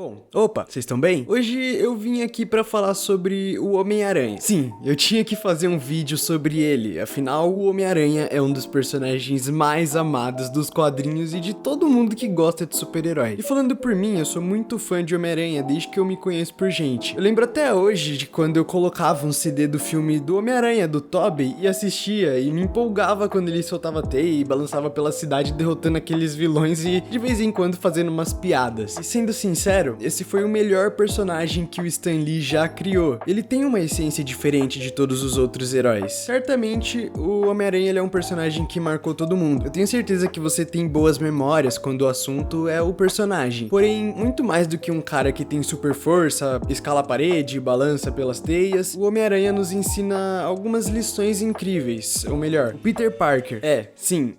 Bom, opa, vocês estão bem? Hoje eu vim aqui pra falar sobre o Homem-Aranha. Sim, eu tinha que fazer um vídeo sobre ele, afinal o Homem-Aranha é um dos personagens mais amados dos quadrinhos e de todo mundo que gosta de super-herói. E falando por mim, eu sou muito fã de Homem-Aranha desde que eu me conheço por gente. Eu lembro até hoje de quando eu colocava um CD do filme do Homem-Aranha, do Tobey, e assistia e me empolgava quando ele soltava teia e balançava pela cidade derrotando aqueles vilões e de vez em quando fazendo umas piadas. E sendo sincero, esse foi o melhor personagem que o Stan Lee já criou. Ele tem uma essência diferente de todos os outros heróis. Certamente, o Homem-Aranha ele é um personagem que marcou todo mundo. Eu tenho certeza que você tem boas memórias quando o assunto é o personagem. Porém, muito mais do que um cara que tem super força, escala a parede, balança pelas teias, o Homem-Aranha nos ensina algumas lições incríveis. Ou melhor, o Peter Parker. Sim.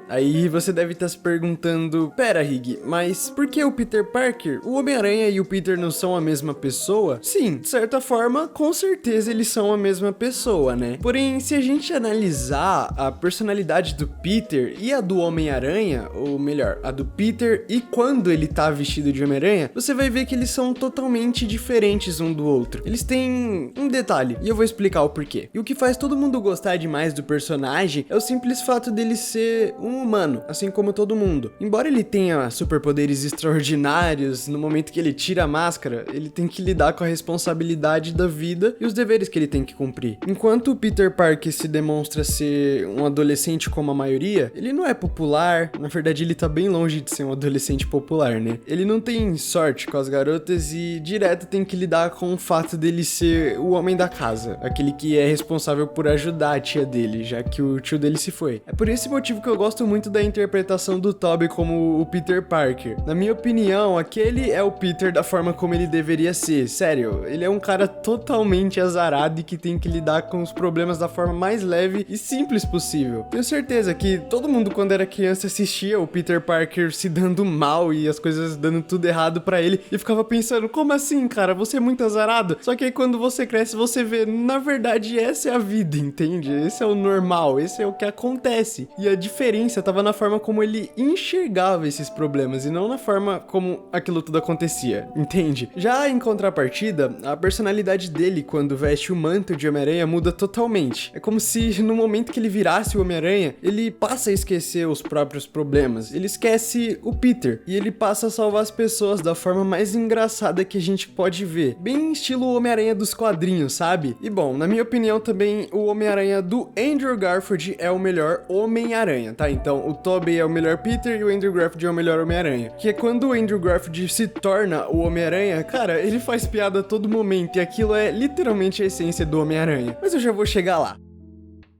Aí você deve estar se perguntando, pera Rig, mas por que o Peter Parker? O Homem-Aranha e o Peter não são a mesma pessoa? Sim, de certa forma, com certeza eles são a mesma pessoa, né? Porém, se a gente analisar a personalidade do Peter e a do Homem-Aranha, ou melhor, a do Peter e quando ele tá vestido de Homem-Aranha, você vai ver que eles são totalmente diferentes um do outro. Eles têm um detalhe, e eu vou explicar o porquê. E o que faz todo mundo gostar demais do personagem é o simples fato dele ser um humano, assim como todo mundo. Embora ele tenha superpoderes extraordinários, no momento que ele tira a máscara, ele tem que lidar com a responsabilidade da vida e os deveres que ele tem que cumprir. Enquanto o Peter Parker se demonstra ser um adolescente como a maioria, ele não é popular, na verdade ele tá bem longe de ser um adolescente popular, né? Ele não tem sorte com as garotas e direto tem que lidar com o fato dele ser o homem da casa, aquele que é responsável por ajudar a tia dele, já que o tio dele se foi. É por esse motivo que eu gosto muito da interpretação do Tobey como o Peter Parker. Na minha opinião, aquele é o Peter da forma como ele deveria ser. Sério, ele é um cara totalmente azarado e que tem que lidar com os problemas da forma mais leve e simples possível. Tenho certeza que todo mundo quando era criança assistia o Peter Parker se dando mal e as coisas dando tudo errado pra ele e ficava pensando, como assim, cara? Você é muito azarado? Só que aí quando você cresce, você vê, na verdade, essa é a vida, entende? Esse é o normal, esse é o que acontece. E a diferença tava na forma como ele enxergava esses problemas e não na forma como aquilo tudo acontecia, entende? Já em contrapartida, a personalidade dele quando veste o manto de Homem-Aranha muda totalmente. É como se no momento que ele virasse o Homem-Aranha, ele passa a esquecer os próprios problemas, ele esquece o Peter e ele passa a salvar as pessoas da forma mais engraçada que a gente pode ver, bem estilo Homem-Aranha dos quadrinhos, sabe? E bom, na minha opinião também o Homem-Aranha do Andrew Garfield é o melhor Homem-Aranha, tá? Então, o Tobey é o melhor Peter e o Andrew Garfield é o melhor Homem-Aranha. Que quando o Andrew Garfield se torna o Homem-Aranha, cara, ele faz piada a todo momento e aquilo é literalmente a essência do Homem-Aranha. Mas eu já vou chegar lá.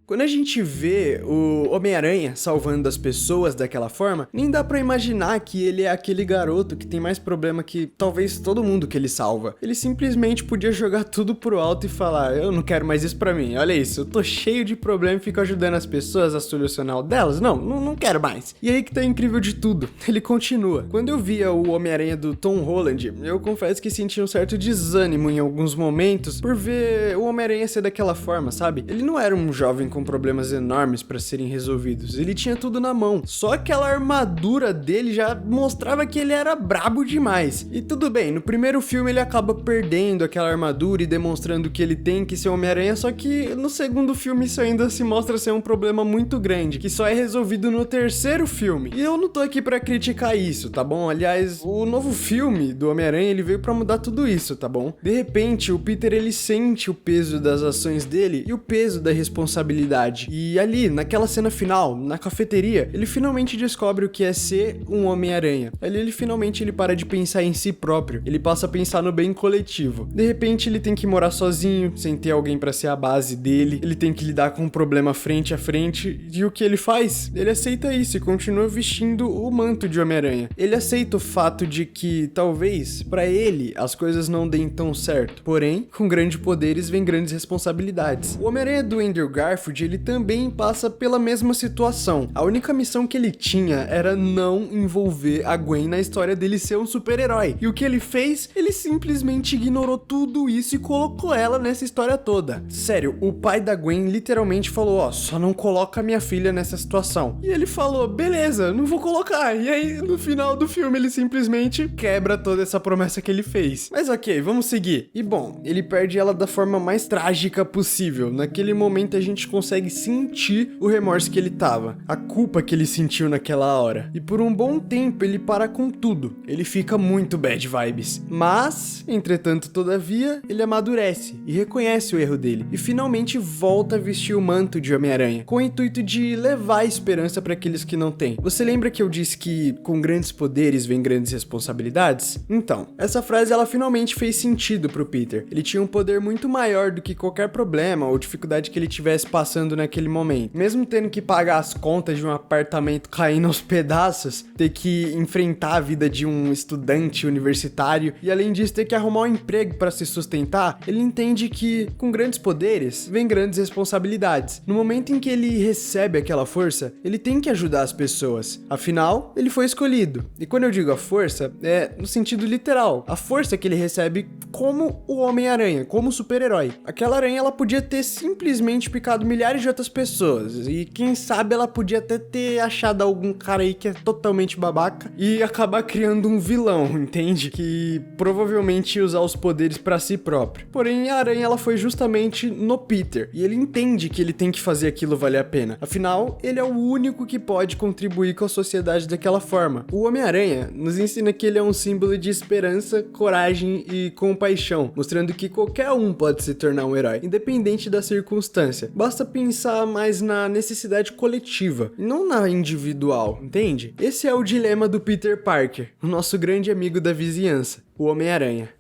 Quando a gente vê o Homem-Aranha salvando as pessoas daquela forma, nem dá pra imaginar que ele é aquele garoto que tem mais problema que talvez todo mundo que ele salva. Ele simplesmente podia jogar tudo pro alto e falar, eu não quero mais isso pra mim, olha isso, eu tô cheio de problema e fico ajudando as pessoas a solucionar o delas, não quero mais. E aí que tá incrível de tudo, ele continua. Quando eu via o Homem-Aranha do Tom Holland, eu confesso que senti um certo desânimo em alguns momentos por ver o Homem-Aranha ser daquela forma, sabe? Ele não era um jovem com problemas enormes pra serem resolvidos, ele tinha tudo na mão, só aquela armadura dele já mostrava que ele era brabo demais. E tudo bem, no primeiro filme ele acaba perdendo aquela armadura e demonstrando que ele tem que ser Homem-Aranha, só que no segundo filme isso ainda se mostra ser um problema muito grande, que só é resolvido no terceiro filme. E eu não tô aqui pra criticar isso, tá bom? Aliás, o novo filme do Homem-Aranha, ele veio pra mudar tudo isso, tá bom? De repente, o Peter, ele sente o peso das ações dele e o peso da responsabilidade. E ali, naquela cena final, na cafeteria, ele finalmente descobre o que é ser um Homem-Aranha. Ali ele finalmente para de pensar em si próprio, ele passa a pensar no bem coletivo. De repente ele tem que morar sozinho, sem ter alguém pra ser a base dele, ele tem que lidar com um problema frente a frente, e o que ele faz? Ele aceita isso e continua vestindo o manto de Homem-Aranha. Ele aceita o fato de que, talvez, pra ele, as coisas não deem tão certo. Porém, com grandes poderes vem grandes responsabilidades. O Homem-Aranha do Andrew Garfield Garfield, ele também passa pela mesma situação. A única missão que ele tinha era não envolver a Gwen na história dele ser um super-herói. E o que ele fez? Ele simplesmente ignorou tudo isso e colocou ela nessa história toda. Sério, o pai da Gwen literalmente falou, ó, só não coloca minha filha nessa situação. E ele falou, beleza, não vou colocar. E aí, no final do filme, ele simplesmente quebra toda essa promessa que ele fez. Mas ok, vamos seguir. E bom, ele perde ela da forma mais trágica possível. Naquele momento a gente consegue sentir o remorso que ele tava, a culpa que ele sentiu naquela hora. E por um bom tempo ele para com tudo. Ele fica muito bad vibes. Mas, entretanto, todavia, ele amadurece e reconhece o erro dele. E finalmente volta a vestir o manto de Homem-Aranha, com o intuito de levar a esperança para aqueles que não têm. Você lembra que eu disse que com grandes poderes vem grandes responsabilidades? Então, essa frase ela finalmente fez sentido pro Peter. Ele tinha um poder muito maior do que qualquer problema ou dificuldade que ele tivesse passando naquele momento. Mesmo tendo que pagar as contas de um apartamento caindo aos pedaços, ter que enfrentar a vida de um estudante universitário e além disso ter que arrumar um emprego para se sustentar, ele entende que com grandes poderes vem grandes responsabilidades. No momento em que ele recebe aquela força, ele tem que ajudar as pessoas. Afinal, ele foi escolhido. E quando eu digo a força, é no sentido literal. A força que ele recebe como o Homem-Aranha, como super-herói. Aquela aranha, ela podia ter simplesmente picado milhares de outras pessoas. E quem sabe ela podia até ter achado algum cara aí que é totalmente babaca e acabar criando um vilão, entende? Que provavelmente ia usar os poderes pra si próprio. Porém, a aranha, ela foi justamente no Peter. E ele entende que ele tem que fazer aquilo valer a pena. Afinal, ele é o único que pode contribuir com a sociedade daquela forma. O Homem-Aranha nos ensina que ele é um símbolo de esperança, coragem e compaixão, mostrando que qualquer um pode se tornar um herói, independente da circunstância. Basta pensar mais na necessidade coletiva, e não na individual, entende? Esse é o dilema do Peter Parker, o nosso grande amigo da vizinhança, o Homem-Aranha.